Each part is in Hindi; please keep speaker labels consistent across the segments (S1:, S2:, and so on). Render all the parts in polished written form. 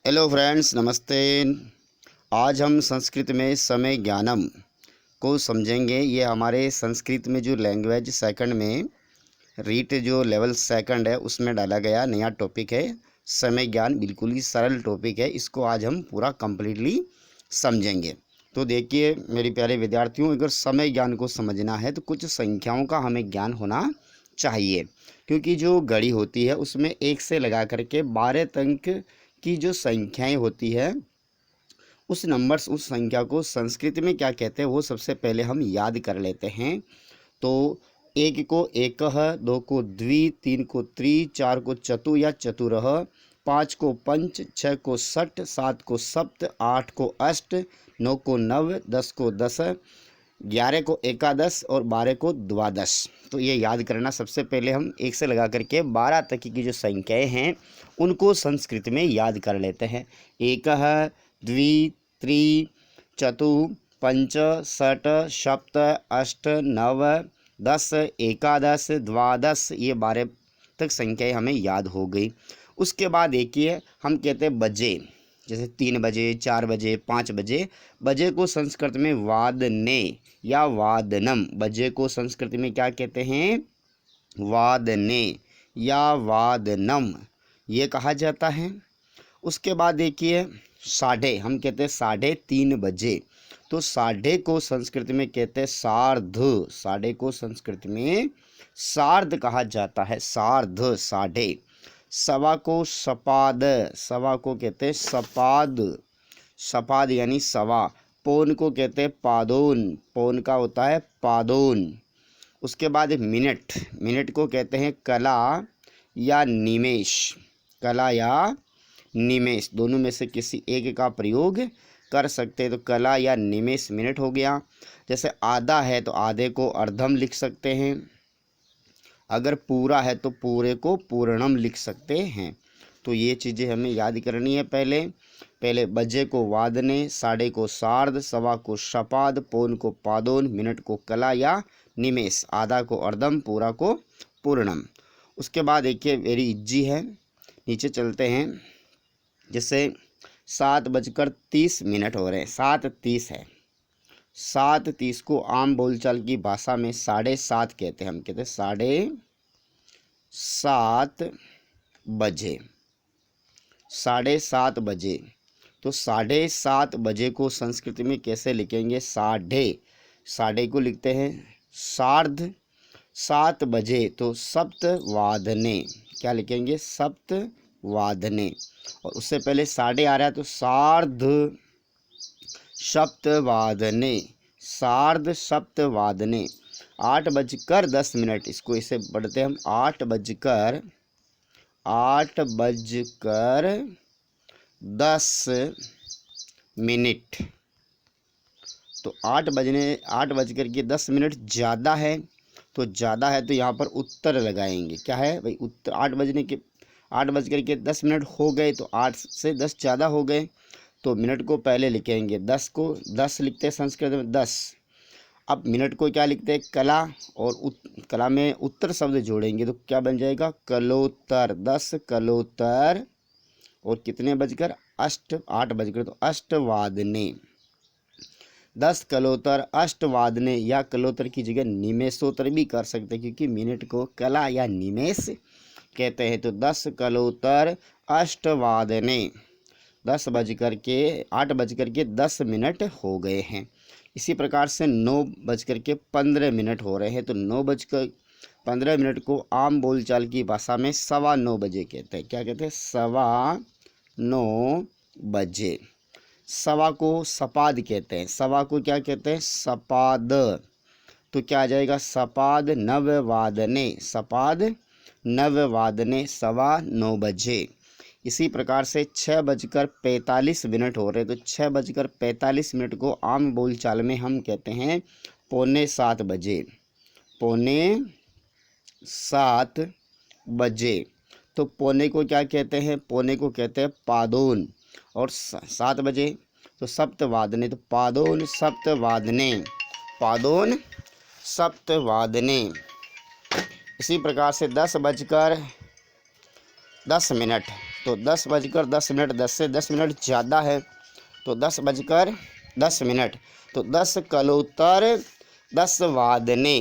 S1: हेलो फ्रेंड्स, नमस्ते। आज हम संस्कृत में समय ज्ञानम को समझेंगे। ये हमारे संस्कृत में जो लैंग्वेज सेकंड में रीट जो लेवल सेकंड है उसमें डाला गया नया टॉपिक है समय ज्ञान। बिल्कुल ही सरल टॉपिक है, इसको आज हम पूरा कंप्लीटली समझेंगे। तो देखिए मेरे प्यारे विद्यार्थियों, अगर समय ज्ञान को समझना है तो कुछ संख्याओं का हमें ज्ञान होना चाहिए, क्योंकि जो घड़ी होती है उसमें 1 से लगा करके 12 तक की जो संख्याएं होती है उस नंबर्स उस संख्या को संस्कृत में क्या कहते हैं वो सबसे पहले हम याद कर लेते हैं। तो 1 को एकह, 2 को द्वि, 3 को त्रि, 4 को चतु या चतुरः, 5 को पंच, 6 को षट, 7 को सप्त, 8 को अष्ट, 9 को नव, 10 को दश, 11 को एकादश और 12 को द्वादश। तो ये याद करना। सबसे पहले हम 1 से लगा करके 12 तक की जो संख्याएं हैं उनको संस्कृत में याद कर लेते हैं। एकह, द्वि, त्रि, चतु, पंच, षट, सप्त, अष्ट, नव, 10, एकादश, द्वादश, ये 12 तक संख्याएं हमें याद हो गई। उसके बाद देखिए हम कहते हैं बजे, जैसे 3 बजे, 4 बजे, 5 बजे। बजे को संस्कृत में वादने या वादनम, बजे को संस्कृत में क्या कहते हैं? वादने या वादनम, ये कहा जाता है। उसके बाद देखिए साढ़े, हम कहते हैं 3:30 बजे। तो साढ़े को संस्कृत में कहते हैं सार्ध, साढ़े को संस्कृत में सार्ध कहा जाता है, सार्ध, साढ़े। सवा को सपाद, सवा को कहते हैं सपाद, सपाद यानी सवा। पौन को कहते हैं पादोन, पौन का होता है पादोन। उसके बाद मिनट, मिनट को कहते हैं कला या निमेष, कला या निमेष, दोनों में से किसी एक का प्रयोग कर सकते हैं। तो कला या निमेष मिनट हो गया। जैसे आधा है तो आधे को अर्धम लिख सकते हैं, अगर पूरा है तो पूरे को पूर्णम लिख सकते हैं। तो ये चीज़ें हमें याद करनी है। पहले बजे को वादने, साढ़े को सार्ध, सवा को शपाद, पौन को पादोन, मिनट को कला या निमेष, आधा को अर्धम, पूरा को पूर्णम। उसके बाद देखिए वेरी इजी है, नीचे चलते हैं। जैसे 7:30 हो रहे हैं, 7:30 है। 7:30 को आम बोलचाल की भाषा में 7:30 कहते हैं। हम कहते हैं 7:30 बजे, 7:30 बजे। तो 7:30 बजे को संस्कृत में कैसे लिखेंगे? साढ़े को लिखते हैं सार्ध। 7 बजे तो सप्तवादने, क्या लिखेंगे? सप्तवादने। और उससे पहले साढ़े आ रहा है तो सार्ध सप्तवादने, सार्ध सप्तवादने। 8:10, इसको इसे पढ़ते हैं हम 8:10 तो 8:10 ज़्यादा है, तो ज़्यादा है तो यहाँ पर उत्तर लगाएंगे। क्या है भाई? उत्तर। 8:10 हो गए तो 8 से 10 ज़्यादा हो गए, तो मिनट को पहले लिखेंगे। 10 को 10 लिखते हैं संस्कृत में 10। अब मिनट को क्या लिखते हैं? कला, और कला में उत्तर शब्द जोड़ेंगे तो क्या बन जाएगा? कलोत्तर। 10 कलोत्तर और कितने बजकर? 8 बजकर, तो अष्टवादने। 10 कलोत्तर अष्टवादने, या कलोत्तर की जगह निमेषोत्तर भी कर सकते हैं, क्योंकि मिनट को कला या निमेष कहते हैं। तो 10 कलोत्तर अष्टवादने, 8:10 हो गए हैं। इसी प्रकार से 9:15 हो रहे हैं। तो 9:15 को आम बोलचाल की भाषा में 9:15 बजे कहते हैं। क्या कहते हैं? 9:15 बजे। सवा को सपाद कहते हैं, सवा को क्या कहते हैं? सपाद। तो क्या आ जाएगा? सपाद नववादने, सपाद नववादने, 9:15 बजे। इसी प्रकार से 6:45 हो रहे, तो 6:45 को आम बोलचाल में हम कहते हैं 6:45 बजे, 6:45 बजे। तो पौने को क्या कहते हैं? पौने को कहते हैं पादोन। और 7 बजे तो सप्तवादने, तो पादोन सप्तवादने, पादोन सप्तवादने। इसी प्रकार से 10:10 तो 10 बजकर 10 मिनट, 10 से 10 मिनट ज़्यादा है तो 10 बजकर 10 मिनट, तो 10 कलोत्तर 10 वादने,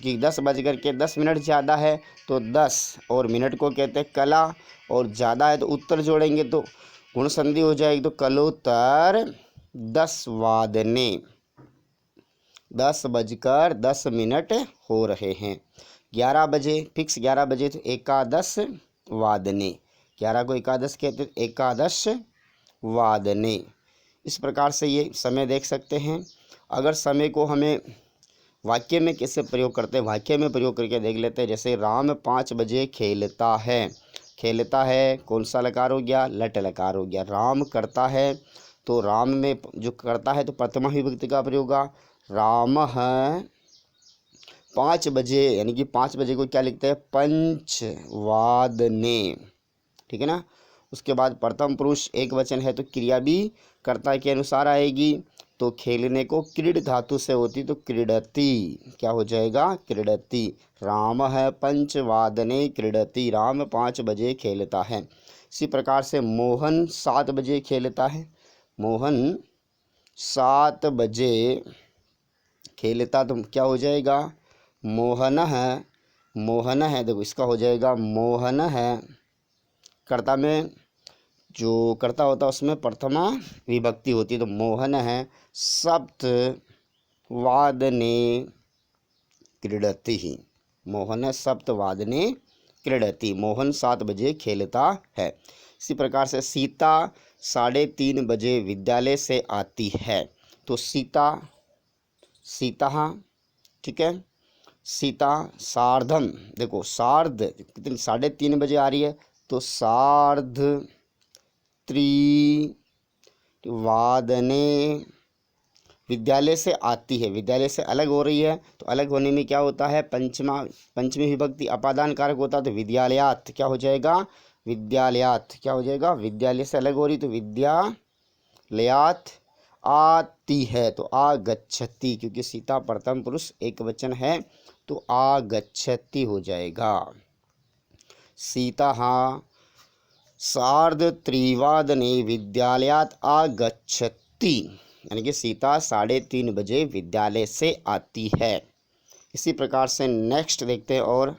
S1: कि 10 बजकर 10 मिनट ज़्यादा है तो 10 और मिनट को कहते हैं कला, और ज़्यादा है तो उत्तर जोड़ेंगे तो गुण संधि हो जाएगी, तो कलोत्तर 10 वादने, 10 बजकर 10 मिनट हो रहे हैं। 11 बजे फिक्स 11 बजे तो एकादश वादने, 11 को एकादश कहते हैं, एकादश वादने। इस प्रकार से ये समय देख सकते हैं। अगर समय को हमें वाक्य में कैसे प्रयोग करते हैं, वाक्य में प्रयोग करके देख लेते हैं। जैसे राम 5 बजे खेलता है, खेलता है कौन सा लकार हो गया, लट लकार हो गया। राम करता है तो राम में जो करता है तो प्रथमा विभक्ति का प्रयोग होगा। राम है 5 बजे, यानी कि 5 बजे को क्या लिखते हैं, पंचवादने, ठीक है ना। उसके बाद प्रथम पुरुष एक वचन है तो क्रिया भी कर्ता के अनुसार आएगी। तो खेलने को क्रीड धातु से होती तो क्रीडति, क्या हो जाएगा, क्रीडति। राम है पंचवादने क्रीडति, राम 5 बजे खेलता है। इसी प्रकार से मोहन 7 बजे खेलता है, मोहन 7 बजे खेलता, तो क्या हो जाएगा, मोहन है, मोहन है, देखो इसका हो जाएगा मोहन है। कर्ता में जो कर्ता होता है उसमें प्रथमा विभक्ति होती है, तो मोहन है सप्त वादने क्रीडति, मोहन सप्त वादने क्रीडति, मोहन 7 बजे खेलता है। इसी प्रकार से सीता 3:30 बजे विद्यालय से आती है, तो सीता, सीता, ठीक है, सीता सार्धम, देखो सार्ध कितनी 3:30 बजे आ रही है तो सार्ध त्रिवादने विद्यालय से आती है, विद्यालय से अलग हो रही है तो अलग होने में क्या होता है, पंचमी विभक्ति अपादान कारक होता है, तो विद्यालयात क्या हो जाएगा, विद्यालयात क्या हो जाएगा, विद्यालय से अलग हो रही तो विद्यालयात आती है तो आगच्छति, क्योंकि सीता प्रथम पुरुष एक वचन है तो आगच्छति हो जाएगा। सीता सार्धत्रिवादने विद्यालयात आगच्छति, यानी कि सीता 3:30 बजे विद्यालय से आती है। इसी प्रकार से नेक्स्ट देखते हैं। और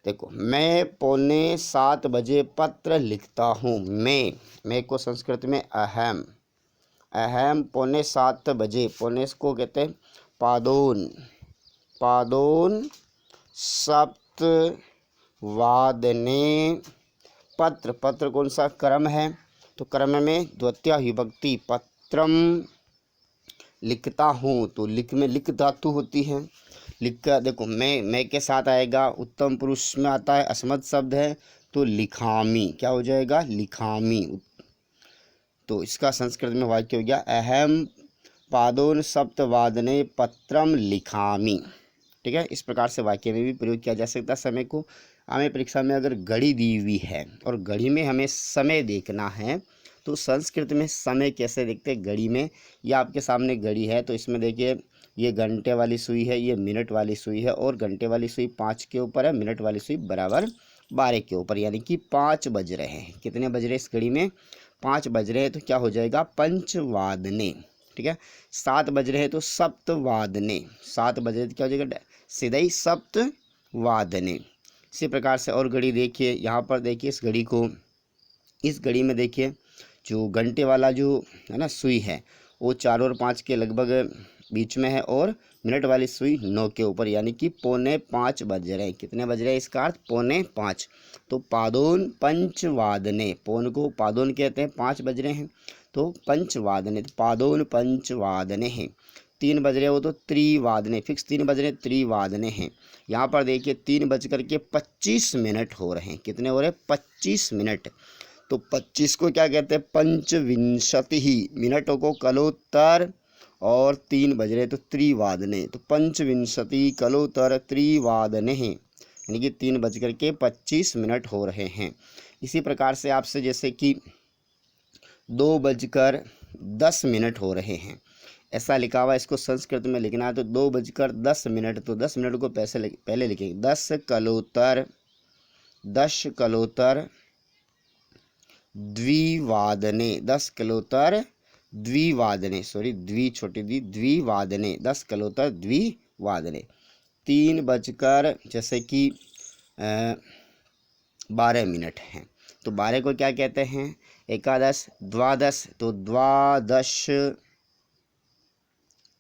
S1: देखो, मैं 6:45 बजे पत्र लिखता हूँ। मैं को संस्कृत में अहम, अहम 6:45 बजे, पौने को कहते हैं पादोन, पादोन सप्त वादने पत्र, पत्र कौन सा क्रम है तो क्रम में द्वितीय विभक्ति पत्रम लिखता हूँ, तो लिख में लिख धातु होती है। लिख का देखो मैं के साथ आएगा, उत्तम पुरुष में आता है, अस्मत् शब्द है तो लिखामी, क्या हो जाएगा, लिखामी। तो इसका संस्कृत में वाक्य हो गया अहम पादोन सप्तवादने पत्रम लिखामी, ठीक है। इस प्रकार से वाक्य में भी प्रयोग किया जा सकता है समय को। हमें परीक्षा में अगर घड़ी दी हुई है और घड़ी में हमें समय देखना है तो संस्कृत में समय कैसे देखते हैं, घड़ी में, या आपके सामने घड़ी है तो इसमें देखिए ये घंटे वाली सुई है, ये मिनट वाली सुई है, और घंटे वाली सुई 5 के ऊपर है, मिनट वाली सुई बराबर 12 के ऊपर, यानी कि 5 बज रहे हैं। कितने बज रहे हैं इस घड़ी में, 5 बज रहे हैं, तो क्या हो जाएगा, पंचवादने, ठीक है। 7 बज रहे हैं तो सप्तवादने, 7 बज रहे तो क्या हो जाएगा, सीधा ही सप्तवादने। इसी प्रकार से और घड़ी देखिए, यहाँ पर देखिए इस घड़ी को, इस घड़ी में देखिए जो घंटे वाला जो है ना सुई है वो 4 और 5 के लगभग बीच में है, और मिनट वाली सुई 9 के ऊपर, यानी कि 4:45 बज रहे हैं। कितने बज रहे हैं इसका अर्थ, 4:45। तो पादोन पंचवादने, पौन को पादोन कहते हैं, 5 बज रहे हैं तो पंचवादने, तो पादोन पंचवादने हैं। 3 बज रहे हो तो त्रिवादने, फिक्स 3 बज रहे, त्रिवादने हैं। यहाँ पर देखिए 3:25 हो रहे हैं। कितने हो रहे हैं, 25 मिनट। तो 25 को क्या कहते हैं, पंचविंशति ही, मिनटों को कलोत्तर, और 3 बज रहे तो त्रिवादने, तो पंचविंशति कलोत्तर त्रिवादने हैं, यानी कि 3:25 हो रहे हैं। इसी प्रकार से आपसे जैसे कि 2:10 हो रहे हैं, ऐसा लिखा हुआ, इसको संस्कृत में लिखना है तो 2:10, तो 10 मिनट को पहले लिखेंगे 10 कलोत्तर द्विवादने 10 द्विवादने, सॉरी द्वि छोटी दी, द्विवादने 10 द्विवादने। 3 बजकर जैसे कि 12 मिनट हैं, तो 12 को क्या कहते हैं? एकादश, द्वादश, तो द्वादश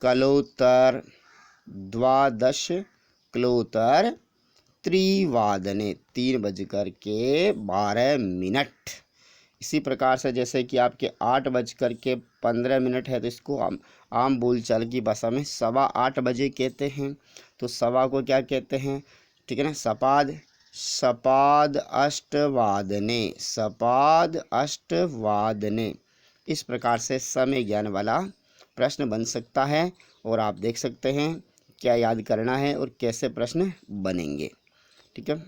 S1: कलोत्तर, द्वादश कलोत्तर त्रिवादने, 3 बजकर के 12 मिनट। इसी प्रकार से जैसे कि आपके 8 बजकर के 15 मिनट है, तो इसको हम आम बोलचाल की भाषा में 8:15 कहते हैं। तो सवा को क्या कहते हैं? ठीक है ना, सपाद, सपाद अष्टवादने, सपाद अष्टवादने। इस प्रकार से समय ज्ञान वाला प्रश्न बन सकता है, और आप देख सकते हैं क्या याद करना है और कैसे प्रश्न बनेंगे। ठीक है।